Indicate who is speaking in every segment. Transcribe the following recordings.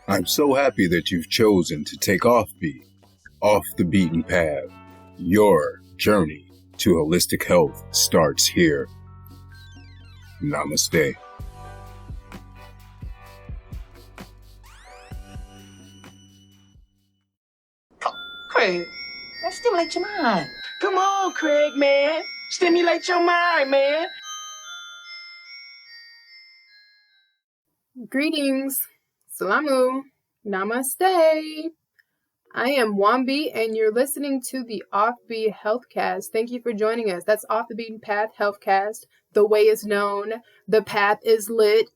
Speaker 1: I'm so happy that you've chosen to take OffBe, off the beaten path. Your journey to holistic health starts here. Namaste.
Speaker 2: Craig, let's stimulate your mind. Come on, Craig, man. Stimulate your mind, man.
Speaker 3: Greetings, Salamu, Namaste. I am Wambi, and you're listening to the OffBe Healthcast. Thank you for joining us. That's Off the Beaten Path Healthcast. The way is known. The path is lit.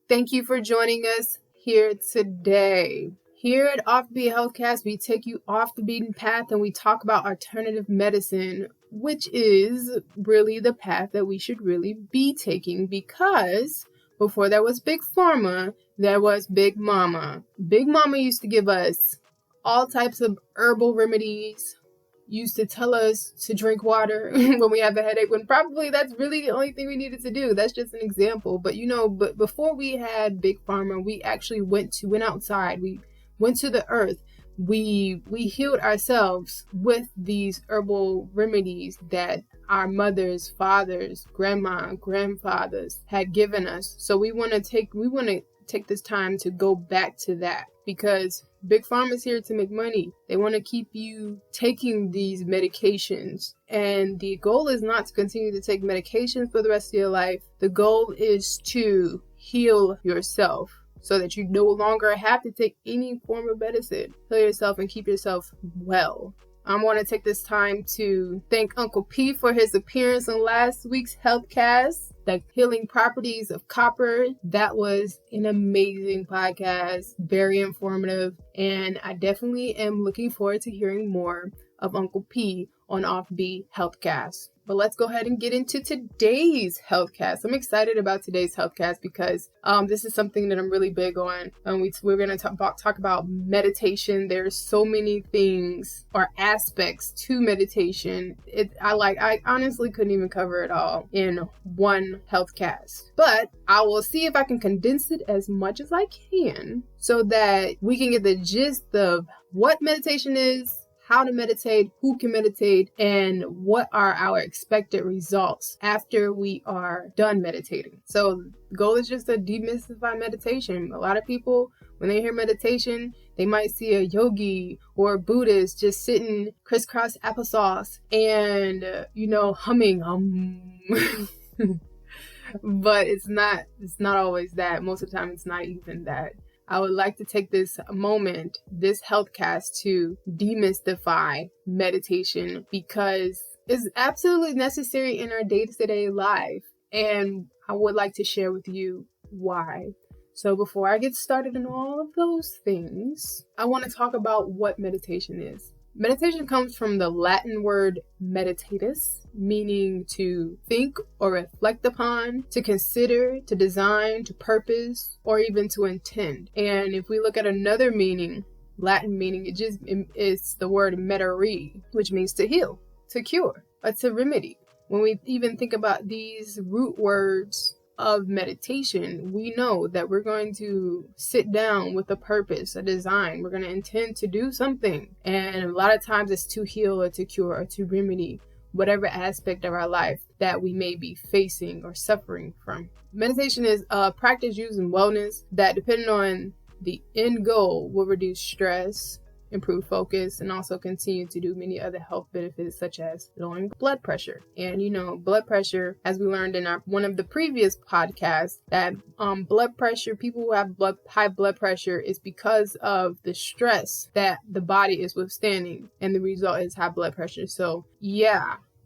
Speaker 3: Thank you for joining us here today. Here at OffBe Healthcast, we take you off the beaten path and we talk about alternative medicine, which is really the path that we should really be taking, because before there was Big Pharma, there was Big Mama. Big Mama used to give us all types of herbal remedies, used to tell us to drink water when we have a headache, when probably that's really the only thing we needed to do. That's just an example. But but before we had Big Pharma, we actually went outside. We went to the earth. We healed ourselves with these herbal remedies that our mothers, fathers, grandma, grandfathers had given us. So we want to take this time to go back to that, because Big Pharma is here to make money. They want to keep you taking these medications. And the goal is not to continue to take medications for the rest of your life. The goal is to heal yourself so that you no longer have to take any form of medicine. Heal yourself and keep yourself well. I want to take this time to thank Uncle P for his appearance on last week's Healthcast, the healing properties of copper. That was an amazing podcast, very informative, and I definitely am looking forward to hearing more of Uncle P on OffBe Healthcast. But let's go ahead and get into today's Healthcast. I'm excited about today's Healthcast because this is something that I'm really big on. We're going to talk about meditation. There's so many things or aspects to meditation. I honestly couldn't even cover it all in one Healthcast. But I will see if I can condense it as much as I can so that we can get the gist of what meditation is, how to meditate, who can meditate, and what are our expected results after we are done meditating. So the goal is just to demystify meditation. A lot of people, when they hear meditation, they might see a yogi or a Buddhist just sitting crisscross applesauce and, humming. But it's not always that. Most of the time, it's not even that. I would like to take this moment, this Healthcast, to demystify meditation because it's absolutely necessary in our day-to-day life. And I would like to share with you why. So before I get started on all of those things, I want to talk about what meditation is. Meditation comes from the Latin word meditatus, meaning to think or reflect upon, to consider, to design, to purpose, or even to intend. And if we look at another meaning, Latin meaning, it's the word medere, which means to heal, to cure, or to remedy. When we even think about these root words of meditation, we know that we're going to sit down with a purpose, a design. We're going to intend to do something. And a lot of times it's to heal or to cure or to remedy whatever aspect of our life that we may be facing or suffering from. Meditation is a practice used in wellness that, depending on the end goal, will reduce stress, improve focus, and also continue to do many other health benefits such as lowering blood pressure. And blood pressure, as we learned in one of the previous podcasts, that blood pressure, people who have high blood pressure, is because of the stress that the body is withstanding, and the result is high blood pressure. So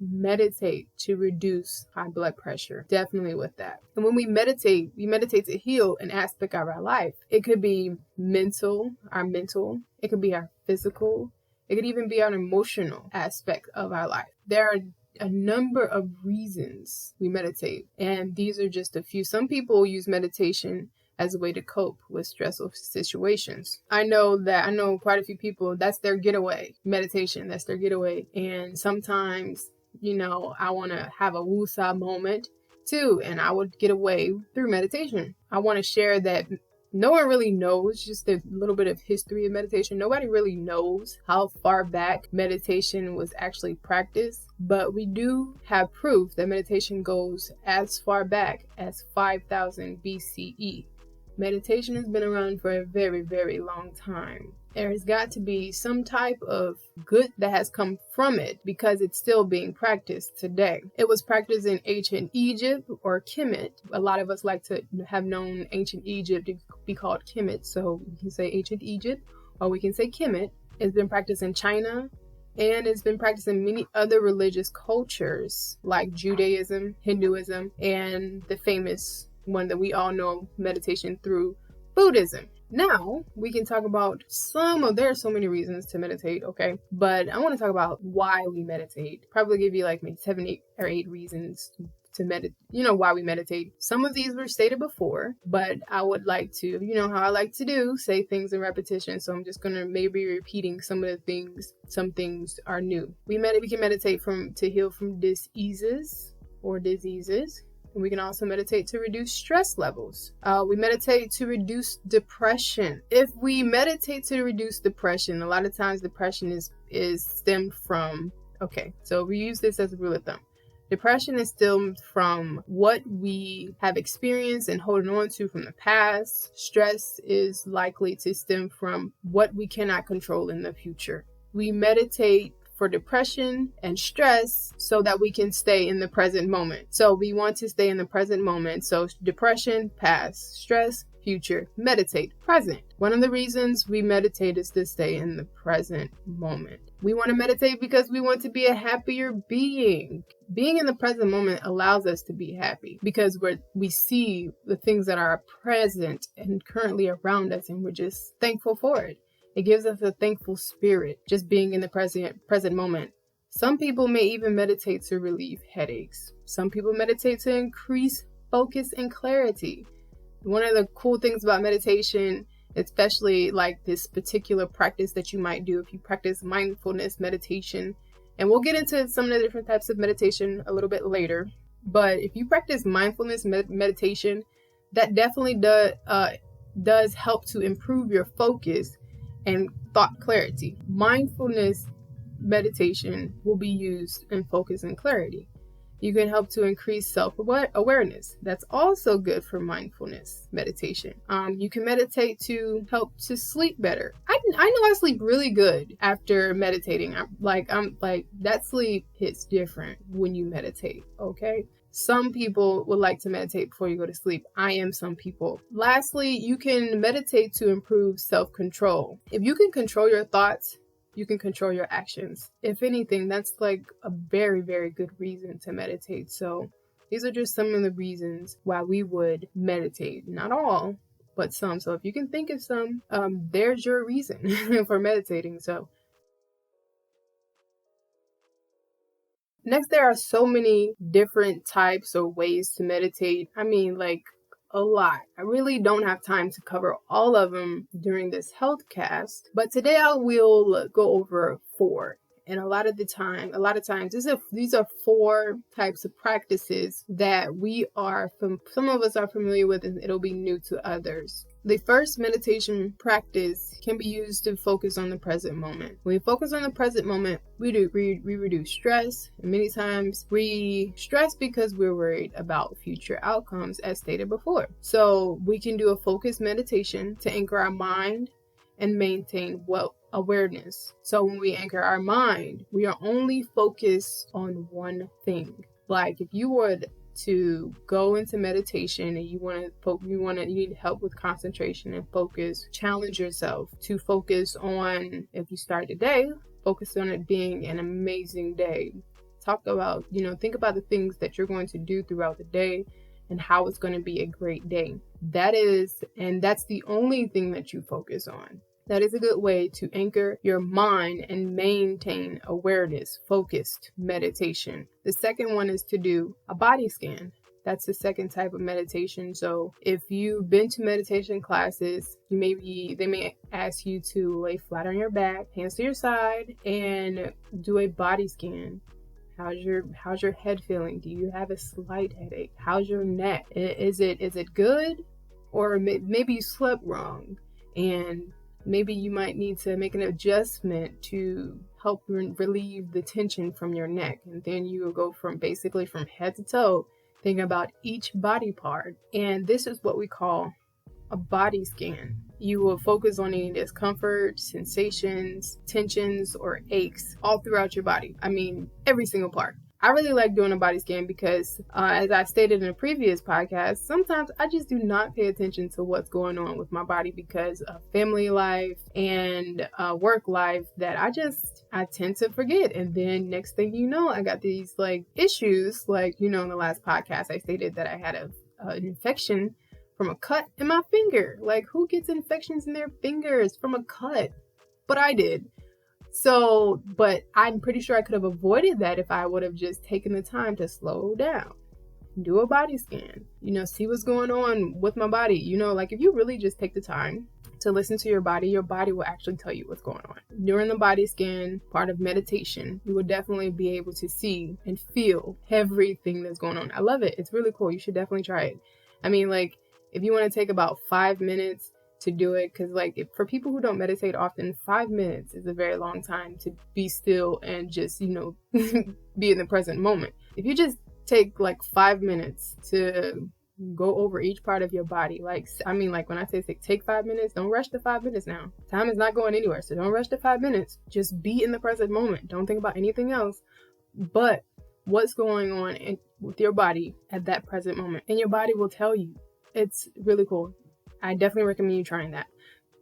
Speaker 3: meditate to reduce high blood pressure. Definitely with that. And when we meditate to heal an aspect of our life. It could be our mental. It could be our physical. It could even be our emotional aspect of our life. There are a number of reasons we meditate, and these are just a few. Some people use meditation as a way to cope with stressful situations. I know quite a few people, that's their getaway. Meditation, that's their getaway. And sometimes I want to have a woosah moment too, and I would get away through meditation. I want to share that No one really knows, just a little bit of history of meditation. Nobody really knows how far back meditation was actually practiced, but we do have proof that meditation goes as far back as 5000 BCE. Meditation has been around for a very, very long time. There has got to be some type of good that has come from it because it's still being practiced today. It was practiced in ancient Egypt or Kemet. A lot of us like to have known ancient Egypt to be called Kemet, so we can say ancient Egypt or we can say Kemet. It's been practiced in China, and it's been practiced in many other religious cultures like Judaism, Hinduism, and the famous one that we all know, meditation through Buddhism. Now we can talk about there are so many reasons to meditate, okay? But I want to talk about why we meditate. Probably give you like maybe 7, 8 reasons to meditate, why we meditate. Some of these were stated before, but I would like to, how I like to do, say things in repetition. So I'm just going to maybe repeating some of the things. Some things are new. We can meditate to heal from diseases. And we can also meditate to reduce stress levels. We meditate to reduce depression. If we meditate to reduce depression, a lot of times depression is stemmed from, so we use this as a rule of thumb. Depression is stemmed from what we have experienced and holding on to from the past. Stress is likely to stem from what we cannot control in the future. We meditate for depression and stress so that we can stay in the present moment. So we want to stay in the present moment. So depression, past, stress, future, meditate, present. One of the reasons we meditate is to stay in the present moment. We want to meditate because we want to be a happier being. Being in the present moment allows us to be happy because we see the things that are present and currently around us, and we're just thankful for it. It gives us a thankful spirit, just being in the present moment. Some people may even meditate to relieve headaches. Some people meditate to increase focus and clarity. One of the cool things about meditation, especially like this particular practice that you might do if you practice mindfulness meditation, and we'll get into some of the different types of meditation a little bit later, but if you practice mindfulness meditation, that definitely does help to improve your focus and thought clarity. Mindfulness meditation will be used in focus and clarity. You can help to increase self-awareness. That's also good for mindfulness meditation. You can meditate to help to sleep better. I know I sleep really good after meditating. I'm like that sleep hits different when you meditate, okay? Some people would like to meditate before you go to sleep. I am some people. Lastly, you can meditate to improve self-control. If you can control your thoughts, you can control your actions. If anything, that's like a very, very good reason to meditate. So these are just some of the reasons why we would meditate. Not all, but some. So if you can think of some, there's your reason for meditating. So next, there are so many different types or ways to meditate. I mean, like a lot. I really don't have time to cover all of them during this Healthcast, but today I will go over 4. And a lot of times, these are 4 types of practices that some of us are familiar with, and it'll be new to others. The first meditation practice can be used to focus on the present moment. When we focus on the present moment, we reduce stress. And many times we stress because we're worried about future outcomes, as stated before. So we can do a focused meditation to anchor our mind and maintain awareness. So when we anchor our mind, we are only focused on one thing. Like if you would to go into meditation and you need help with concentration and focus, challenge yourself to focus on, if you start today, focus on it being an amazing day. Think about the things that you're going to do throughout the day and how it's going to be a great day. That's the only thing that you focus on. That is a good way to anchor your mind and maintain awareness, focused meditation. The second one is to do a body scan. That's the second type of meditation. So if you've been to meditation classes, they may ask you to lay flat on your back, hands to your side, and do a body scan. How's your head feeling? Do you have a slight headache? How's your neck? Is it good? or maybe you slept wrong, and maybe you might need to make an adjustment to help relieve the tension from your neck. And then you will go from head to toe, thinking about each body part. And this is what we call a body scan. You will focus on any discomfort, sensations, tensions, or aches all throughout your body. I mean, every single part. I really like doing a body scan because, as I stated in a previous podcast, sometimes I just do not pay attention to what's going on with my body because of family life and work life that I tend to forget. And then next thing you know, I got these issues. In the last podcast, I stated that I had an infection from a cut in my finger. Who gets infections in their fingers from a cut? But I did. So, but I'm pretty sure I could have avoided that if I would have just taken the time to slow down, do a body scan, see what's going on with my body. If you really just take the time to listen to your body will actually tell you what's going on. During the body scan, part of meditation, you will definitely be able to see and feel everything that's going on. I love it. It's really cool. You should definitely try it. I mean, if you want to take about 5 minutes to do it, because for people who don't meditate often, 5 minutes is a very long time to be still and just be in the present moment. If you just take 5 minutes to go over each part of your body, when I say take 5 minutes, don't rush to 5 minutes. Now time is not going anywhere, so don't rush to 5 minutes. Just be in the present moment. Don't think about anything else but what's going on with your body at that present moment, and your body will tell you. It's really cool. I definitely recommend you trying that.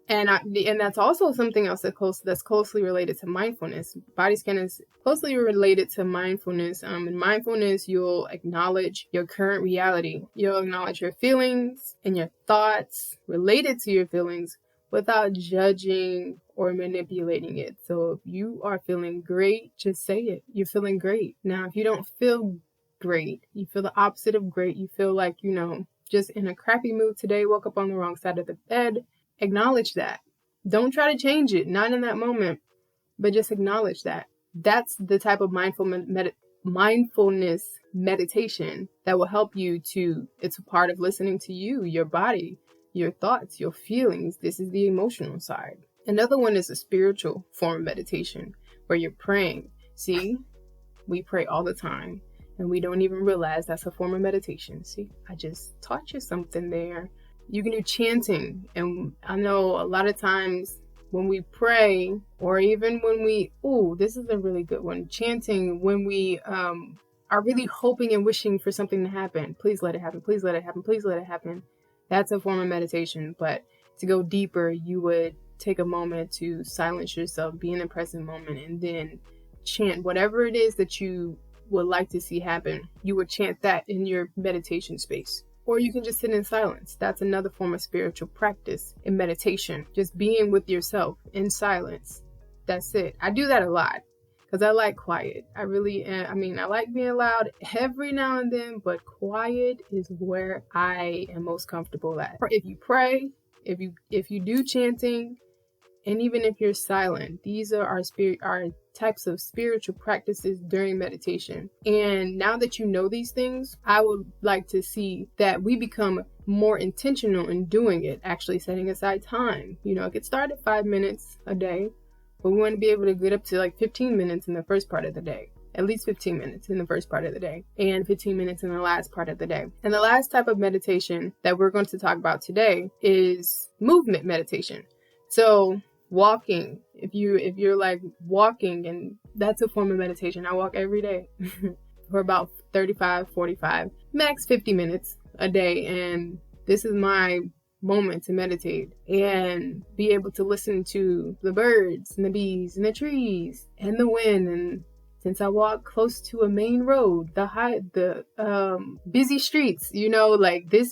Speaker 3: And that's also something else that's closely related to mindfulness. Body scan is closely related to mindfulness. In mindfulness, you'll acknowledge your current reality. You'll acknowledge your feelings and your thoughts related to your feelings without judging or manipulating it. So if you are feeling great, just say it. You're feeling great. Now, if you don't feel great, you feel the opposite of great, you feel just in a crappy mood today, woke up on the wrong side of the bed, acknowledge that. Don't try to change it, not in that moment, but just acknowledge that. That's the type of mindfulness meditation that will help you it's a part of listening to you, your body, your thoughts, your feelings. This is the emotional side. Another one is a spiritual form of meditation where you're praying. See, we pray all the time. And we don't even realize that's a form of meditation. See, I just taught you something there. You can do chanting. And I know a lot of times when we pray, or even when this is a really good one. Chanting, when we are really hoping and wishing for something to happen. Please let it happen. Please let it happen. Please let it happen. That's a form of meditation. But to go deeper, you would take a moment to silence yourself, be in the present moment, and then chant whatever it is that you would like to see happen. You would chant that in your meditation space. Or you can just sit in silence. That's another form of spiritual practice in meditation. Just being with yourself in silence. That's it. I do that a lot because I like quiet. I really am. I like being loud every now and then, but quiet is where I am most comfortable at. If you pray, if you do chanting, and even if you're silent, these are our types of spiritual practices during meditation. And now that you know these things, I would like to see that we become more intentional in doing it, actually setting aside time. It could start at 5 minutes a day, but we want to be able to get up to 15 minutes in the first part of the day. At least 15 minutes in the first part of the day and 15 minutes in the last part of the day. And the last type of meditation that we're going to talk about today is movement meditation. So walking, if you're walking, and that's a form of meditation. I walk every day for about 35, 45, max 50 minutes a day. And this is my moment to meditate and be able to listen to the birds and the bees and the trees and the wind. And since I walk close to a main road, the busy streets,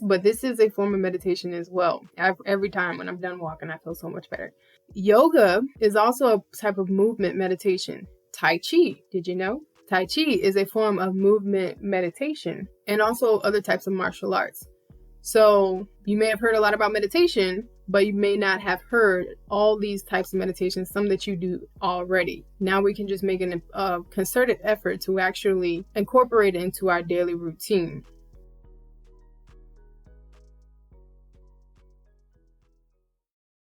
Speaker 3: but this is a form of meditation as well. Every time when I'm done walking, I feel so much better. Yoga is also a type of movement meditation. Tai Chi, did you know? Tai Chi is a form of movement meditation and also other types of martial arts. So you may have heard a lot about meditation, but you may not have heard all these types of meditations, some that you do already. Now we can just make a concerted effort to actually incorporate it into our daily routine.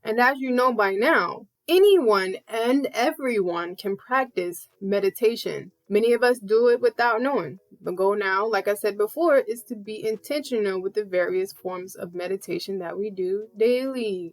Speaker 3: And as you know by now, anyone and everyone can practice meditation. Many of us do it without knowing. The goal now, like I said before, is to be intentional with the various forms of meditation that we do daily.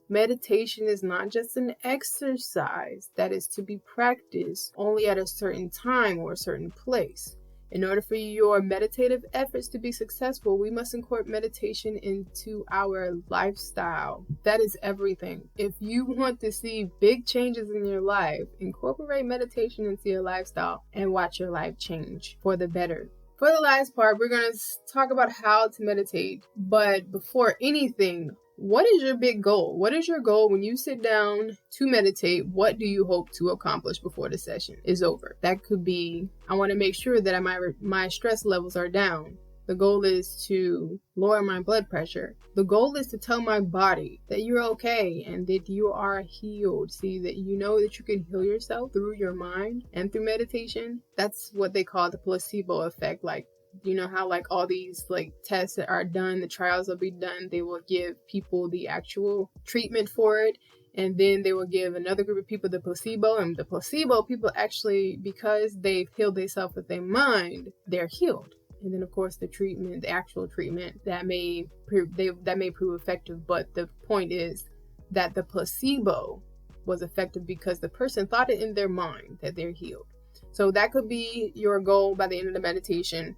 Speaker 3: Meditation is not just an exercise that is to be practiced only at a certain time or a certain place. In order for your meditative efforts to be successful, we must incorporate meditation into our lifestyle. That is everything. If you want to see big changes in your life, incorporate meditation into your lifestyle and watch your life change for the better. For the last part, we're going to talk about how to meditate. But before anything, what is your big goal? What is your goal when you sit down to meditate? What do you hope to accomplish before the session is over? That could be, I want to make sure that my stress levels are down. The goal is to lower my blood pressure. The goal is to tell my body that you're okay and that you are healed. See, that you know that you can heal yourself through your mind and through meditation. That's what they call the placebo effect. Like, you know how like all these like tests that are done, the trials will be done, they will give people the actual treatment for it, and then they will give another group of people the placebo, and the placebo people actually, because they've healed themselves with their mind, they're healed. And then of course the treatment, the actual treatment that may prove effective, but the point is that the placebo was effective because the person thought it in their mind that they're healed. So that could be your goal by the end of the meditation.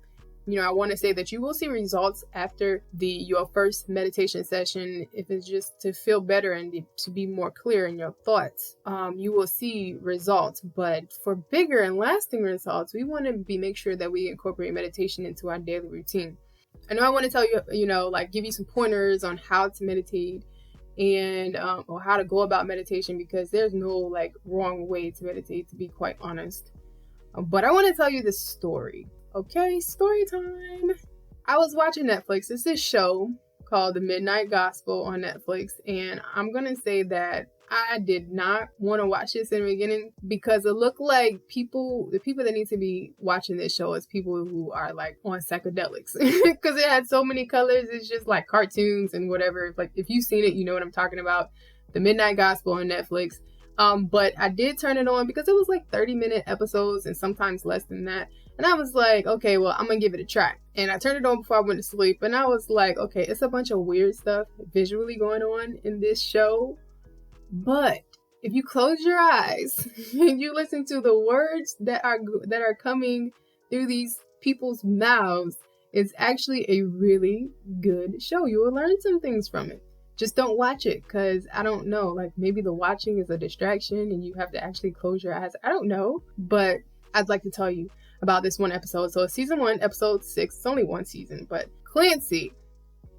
Speaker 3: You know, I want to say that you will see results after your first meditation session. If it's just to feel better and to be more clear in your thoughts, you will see results. But for bigger and lasting results, we want to make sure that we incorporate meditation into our daily routine. I know I want to tell you, like give you some pointers on how to meditate and or how to go about meditation, because there's no like wrong way to meditate, to be quite honest. But I want to tell you this story. Okay, story time. I was watching Netflix. It's this show called The Midnight Gospel on Netflix. And I'm going to say that I did not want to watch this in the beginning because it looked like the people that need to be watching this show is people who are like on psychedelics because it had so many colors. It's just like cartoons and whatever. Like if you've seen it, you know what I'm talking about. The Midnight Gospel on Netflix. But I did turn it on because it was like 30-minute episodes and sometimes less than that. And I was like, okay, well, I'm going to give it a try. And I turned it on before I went to sleep. And I was like, okay, it's a bunch of weird stuff visually going on in this show. But if you close your eyes and you listen to the words that are coming through these people's mouths, it's actually a really good show. You will learn some things from it. Just don't watch it because I don't know, like maybe the watching is a distraction and you have to actually close your eyes. I don't know, but I'd like to tell you about this one episode. So season 1, episode 6, it's only one season, but Clancy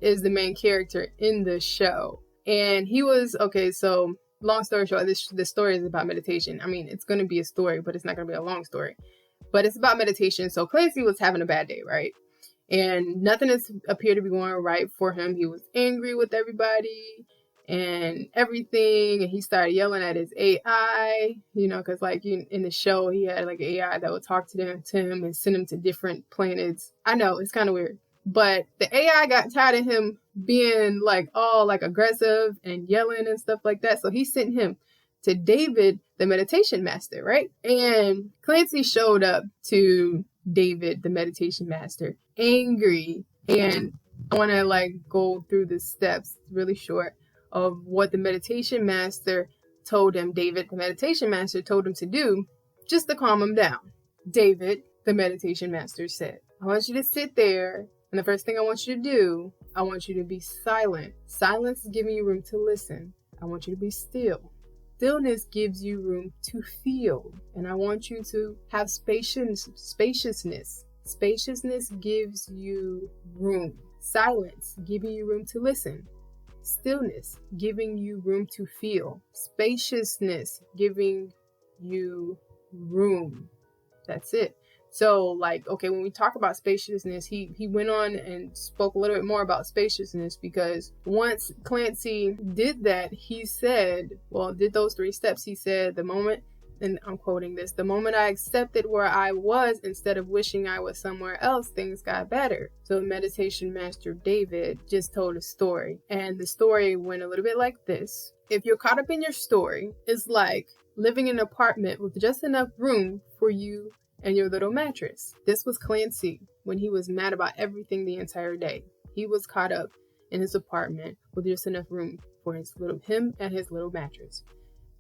Speaker 3: is the main character in the show. And he was, okay, so long story short, this story is about meditation. I mean, it's going to be a story, but it's not going to be a long story. But it's about meditation. So Clancy was having a bad day, right? And nothing has appeared to be going right for him. He was angry with everybody and everything. And he started yelling at his AI, you know, because like in the show, he had like an AI that would talk to him and send him to different planets. I know, it's kind of weird. But the AI got tired of him being like all like aggressive and yelling and stuff like that. So he sent him to David, the meditation master, right? And Clancy showed up to David, the meditation master, angry. And I want to like go through the steps really short of what the meditation master told him. David, the meditation master, told him to do just to calm him down. David, the meditation master, said, I want you to sit there. And the first thing I want you to do, I want you to be silent. Silence is giving you room to listen. I want you to be still. Stillness gives you room to feel. And I want you to have spaciousness. Spaciousness gives you room. Silence, giving you room to listen. Stillness, giving you room to feel. Spaciousness, giving you room. That's it. So like, okay, when we talk about spaciousness, he went on and spoke a little bit more about spaciousness, because once Clancy did that, he said, well, did those 3 steps, he said, the moment, and I'm quoting this, the moment I accepted where I was instead of wishing I was somewhere else, things got better. So meditation master David just told a story, and the story went a little bit like this. If you're caught up in your story, it's like living in an apartment with just enough room for you and your little mattress. This was Clancy when he was mad about everything the entire day. He was caught up in his apartment with just enough room for him and his little mattress.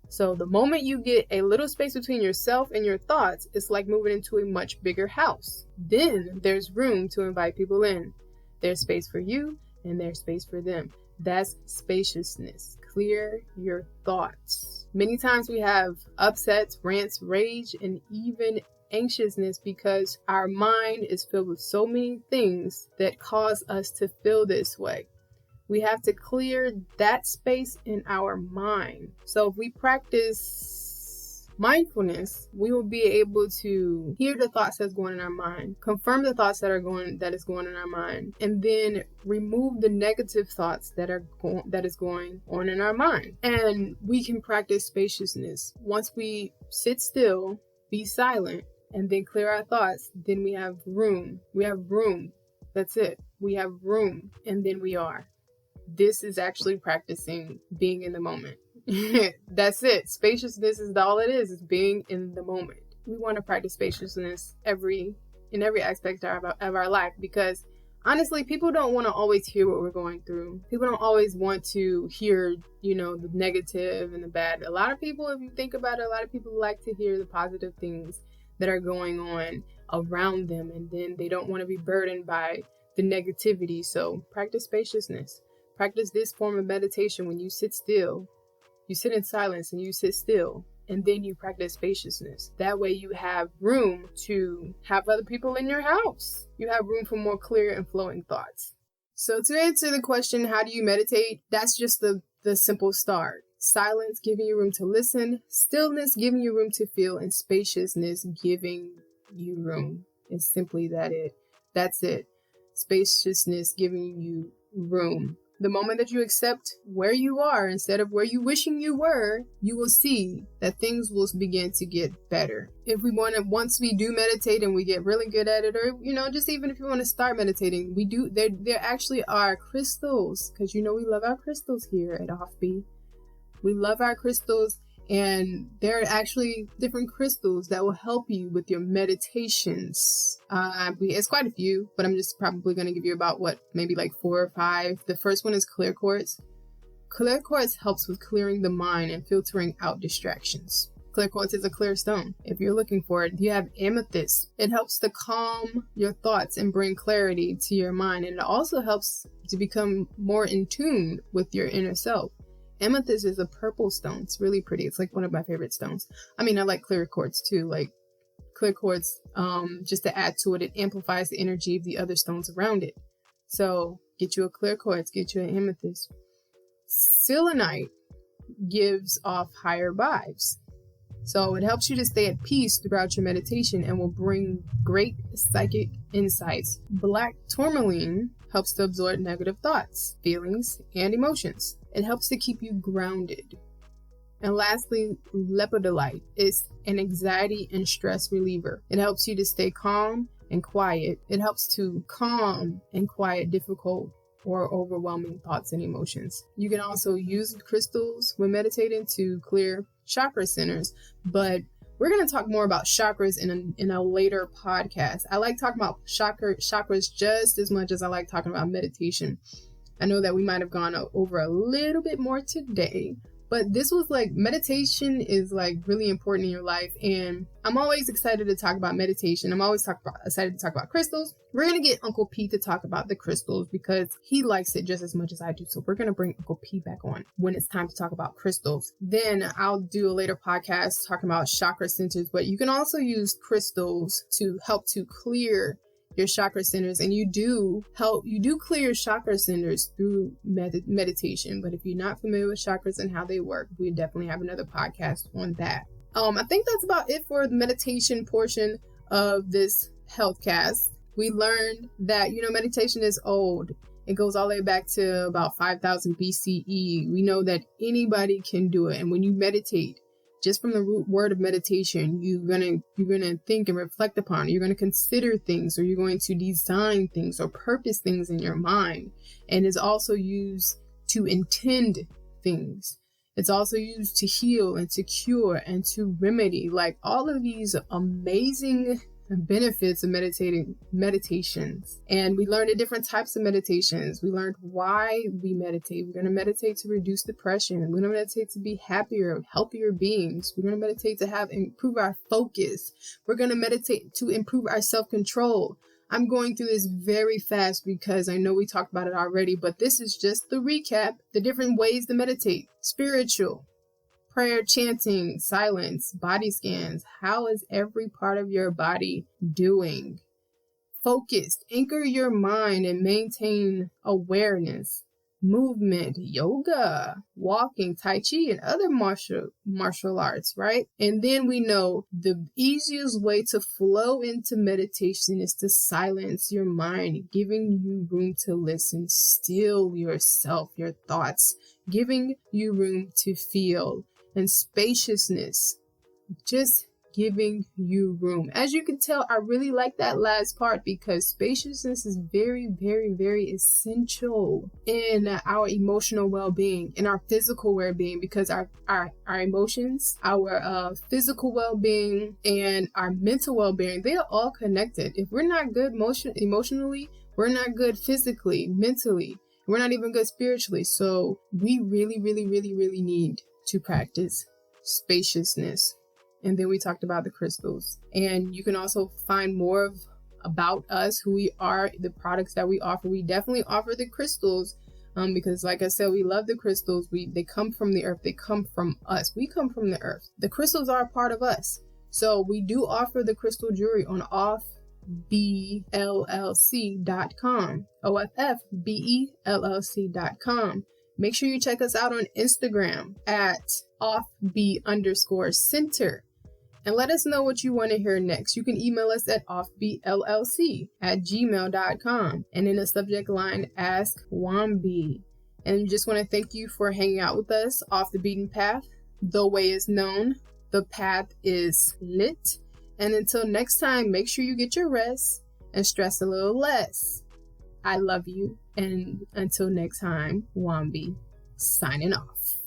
Speaker 3: So the moment you get a little space between yourself and your thoughts, it's like moving into a much bigger house. Then there's room to invite people in. There's space for you and there's space for them. That's spaciousness. Clear your thoughts. Many times we have upsets, rants, rage, and even anxiousness because our mind is filled with so many things that cause us to feel this way. We have to clear that space in our mind. So if we practice mindfulness, we will be able to hear the thoughts that's going in our mind, confirm the thoughts that is going in our mind, and then remove the negative thoughts that is going on in our mind. And we can practice spaciousness. Once we sit still, be silent, and then clear our thoughts, then we have room. We have room. That's it. We have room, and then we are. This is actually practicing being in the moment. That's it. Spaciousness is all it is being in the moment. We want to practice spaciousness in every aspect of our life because honestly, people don't want to always hear what we're going through. People don't always want to hear, the negative and the bad. A lot of people, if you think about it, a lot of people like to hear the positive things that are going on around them, and then they don't want to be burdened by the negativity. So practice spaciousness. Practice this form of meditation when you sit still. You sit in silence and you sit still, and then you practice spaciousness. That way you have room to have other people in your house. You have room for more clear and flowing thoughts. So to answer the question, how do you meditate? That's just the simple start. Silence, giving you room to listen. Stillness, giving you room to feel. And spaciousness, giving you room. It's simply that's it. Spaciousness, giving you room. The moment that you accept where you are instead of where you wishing you were, you will see that things will begin to get better. Once we do meditate and we get really good at it, or, just even if you want to start meditating, there actually are crystals, because we love our crystals here at OffBe. We love our crystals, and there are actually different crystals that will help you with your meditations. It's quite a few, but I'm just probably going to give you about maybe like 4 or 5. The first one is clear quartz. Clear quartz helps with clearing the mind and filtering out distractions. Clear quartz is a clear stone. If you're looking for it, you have amethyst. It helps to calm your thoughts and bring clarity to your mind. And it also helps to become more in tune with your inner self. Amethyst is a purple stone. It's really pretty. It's like one of my favorite stones. I like clear quartz too. Like clear quartz, just to add to it, it amplifies the energy of the other stones around it. So get you a clear quartz, get you an amethyst. Selenite gives off higher vibes. So it helps you to stay at peace throughout your meditation and will bring great psychic insights. Black tourmaline helps to absorb negative thoughts, feelings, and emotions. It helps to keep you grounded. And lastly, lepidolite is an anxiety and stress reliever. It helps you to stay calm and quiet. It helps to calm and quiet difficult or overwhelming thoughts and emotions. You can also use crystals when meditating to clear chakra centers, but we're going to talk more about chakras in a later podcast. I like talking about chakras just as much as I like talking about meditation. I know that we might have gone over a little bit more today, but this was meditation is really important in your life. And I'm always excited to talk about meditation. I'm always excited to talk about crystals. We're going to get Uncle P to talk about the crystals because he likes it just as much as I do. So we're going to bring Uncle P back on when it's time to talk about crystals. Then I'll do a later podcast talking about chakra centers, but you can also use crystals to help to clear your chakra centers, and you do clear your chakra centers through meditation. But if you're not familiar with chakras and how they work, we definitely have another podcast on that. I think that's about it for the meditation portion of this Healthcast. We learned that meditation is old. It goes all the way back to about 5000 BCE. We know that anybody can do it, and when you meditate, just from the root word of meditation, you're gonna think and reflect upon it. You're gonna consider things, or you're going to design things or purpose things in your mind. And is also used to intend things. It's also used to heal and to cure and to remedy, like all of these amazing benefits of meditations. And we learned the different types of meditations. We learned why we meditate. We're going to meditate to reduce depression. We're going to meditate to be happier, healthier beings. We're going to meditate to improve our focus. We're going to meditate to improve our self-control. I'm going through this very fast because I know we talked about it already, but this is just the recap, the different ways to meditate. Spiritual, prayer, chanting, silence, body scans. How is every part of your body doing? Focused, anchor your mind and maintain awareness. Movement, yoga, walking, tai chi, and other martial arts, right? And then we know the easiest way to flow into meditation is to silence your mind, giving you room to listen, still yourself, your thoughts, giving you room to feel, and spaciousness, just giving you room. As you can tell, I really like that last part because spaciousness is very, very, very essential in our emotional well-being, in our physical well-being, because our emotions, our physical well-being, and our mental well-being, they are all connected. If we're not good emotionally, we're not good physically, mentally. We're not even good spiritually. So we really, really, really, really need to practice spaciousness. And then we talked about the crystals. And you can also find more about us, who we are, the products that we offer. We definitely offer the crystals because, like I said, we love the crystals. They come from the earth. They come from us. We come from the earth. The crystals are a part of us. So we do offer the crystal jewelry on OffBeLLC.com. OffBeLLC.com. Make sure you check us out on Instagram at OffBe_center. And let us know what you want to hear next. You can email us at offbellc@gmail.com. And in the subject line, ask Wambi. And we just want to thank you for hanging out with us off the beaten path. The way is known. The path is lit. And until next time, make sure you get your rest and stress a little less. I love you. And until next time, Wambi signing off.